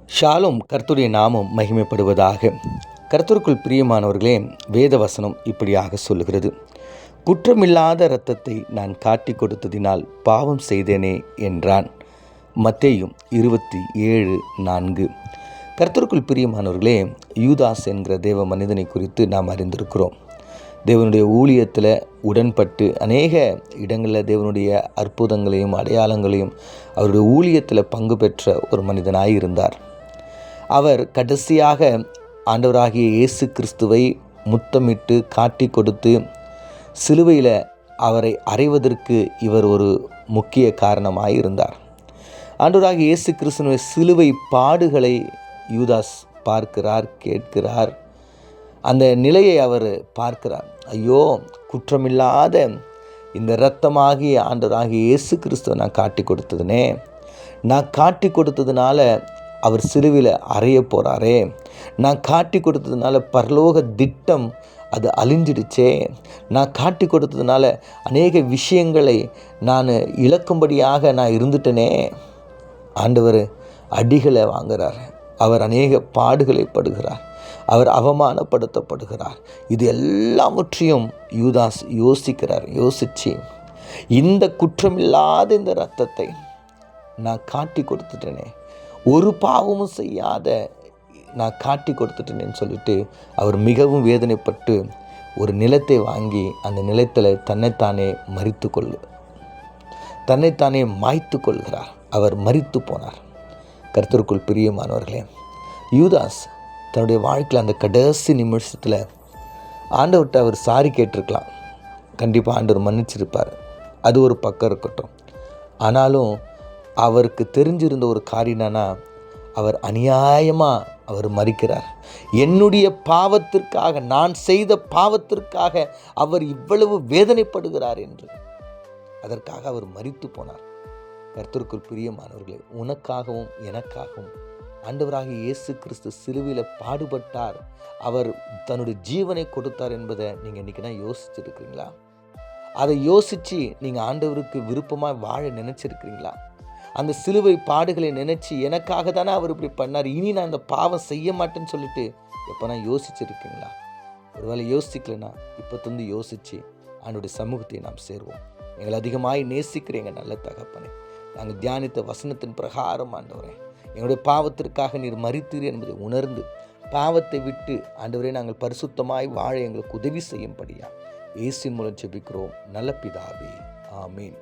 ஷாலும் கர்த்தருடைய நாமம் மகிமைப்படுவதாக. கர்த்தருக்குள் பிரியமானவர்களே, வேத வசனம் இப்படியாக சொல்லுகிறது, குற்றமில்லாத இரத்தத்தை நான் காட்டி கொடுத்ததினால் பாவம் செய்தேனே என்றான். மத்தேயு 27:4. கர்த்தருக்குள் பிரியமானவர்களே, யூதாஸ் என்கிற தேவ மனிதனை குறித்து நாம் அறிந்திருக்கிறோம். தேவனுடைய ஊழியத்தில் உடன்பட்டு அநேக இடங்களில் தேவனுடைய அற்புதங்களையும் அடையாளங்களையும் அவருடைய ஊழியத்தில் பங்கு பெற்ற ஒரு மனிதனாய் இருந்தார். அவர் கடைசியாக ஆண்டவராகிய இயேசு கிறிஸ்துவை முத்தமிட்டு காட்டி கொடுத்து சிலுவையில் அவரை அறைவதற்கு இவர் ஒரு முக்கிய காரணமாக இருந்தார். ஆண்டவராகிய இயேசு கிறிஸ்துவினுடைய சிலுவை பாடுகளை யூதாஸ் பார்க்கிறார், கேட்கிறார். அந்த நிலையை அவர் பார்க்கிறார். ஐயோ, குற்றமில்லாத இந்த இரத்தமாகிய ஆண்டவராகிய இயேசு கிறிஸ்துவை நான் காட்டி கொடுத்ததுனே, நான் காட்டி கொடுத்ததுனால அவர் சிலுவையில் அறைய போகிறாரே, நான் காட்டி கொடுத்ததுனால பரலோக திட்டம் அது அழிஞ்சிடுச்சே, நான் காட்டி கொடுத்ததுனால அநேக விஷயங்களை நான் இழக்கும்படியாக நான் இருந்துட்டேனே. ஆண்டவர் அடிகளை வாங்குகிறார், அவர் அநேக பாடுகளை படுகிறார், அவர் அவமானப்படுத்தப்படுகிறார். இது எல்லாவற்றையும் யூதாஸ் யோசிக்கிறார். யோசித்து இந்த குற்றமில்லாத இந்த இரத்தத்தை நான் காட்டி கொடுத்துட்டேனே, ஒரு பாவமும் செய்யாத நான் காட்டி கொடுத்துட்டேனேன்னு சொல்லிட்டு அவர் மிகவும் வேதனைப்பட்டு ஒரு நிலத்தை வாங்கி அந்த நிலத்தில் தன்னைத்தானே மாய்த்து கொள்கிறார். அவர் மரித்து போனார். கர்த்தருக்குள் பிரியமானவர்களே, யூதாஸ் தன்னுடைய வாழ்க்கையில் அந்த கடைசி நிமிஷத்தில் ஆண்டவர்கிட்ட அவர் சாரி கேட்டிருக்கலாம். கண்டிப்பாக ஆண்டவர் மன்னிச்சிருப்பார். அது ஒரு பக்கம் இருக்கட்டும். ஆனாலும் அவருக்கு தெரிஞ்சிருந்த ஒரு காரியம் என்னன்னா, அவர் அநியாயமாக அவர் மரிக்கிறார். என்னுடைய பாவத்திற்காக, நான் செய்த பாவத்திற்காக அவர் இவ்வளவு வேதனைப்படுகிறார் என்று அதற்காக அவர் மரித்து போனார். கர்த்தருக்குள் பிரியமானவர்களே, உனக்காகவும் எனக்காகவும் ஆண்டவராகிய இயேசு கிறிஸ்து சிலுவையில் பாடுபட்டார், அவர் தன்னுடைய ஜீவனை கொடுத்தார் என்பதை நீங்கள் இன்றைக்கி தான் யோசிச்சிருக்கிறீங்களா? அதை யோசித்து நீங்கள் ஆண்டவருக்கு விருப்பமாக வாழ நினச்சிருக்கிறீங்களா? அந்த சிலுவை பாடுகளை நினச்சி எனக்காக தானே அவர் இப்படி பண்ணார், இனி நான் இந்த பாவம் செய்ய மாட்டேன்னு சொல்லிட்டு எப்போ நான் யோசிச்சிருக்கீங்களா? ஒருவேளை யோசிக்கலைன்னா இப்போ தந்து யோசித்து ஆண்டவருடைய சமூகத்தை நாம் சேருவோம். எங்களை அதிகமாய் நேசிக்கிறீங்க நல்ல தகப்பனே. நாங்கள் தியானித்த வசனத்தின் பிரகாரம் ஆண்டவரே, எங்களுடைய பாவத்திற்காக நீர் மரித்தீர் என்பதை உணர்ந்து பாவத்தை விட்டு ஆண்டவரே நாங்கள் பரிசுத்தமாய் வாழ எங்களுக்கு உதவி செய்யும்படியா இயேசுவின் மூலம் ஜெபிக்கிறோம் நல்ல பிதாவே, ஆமீன்.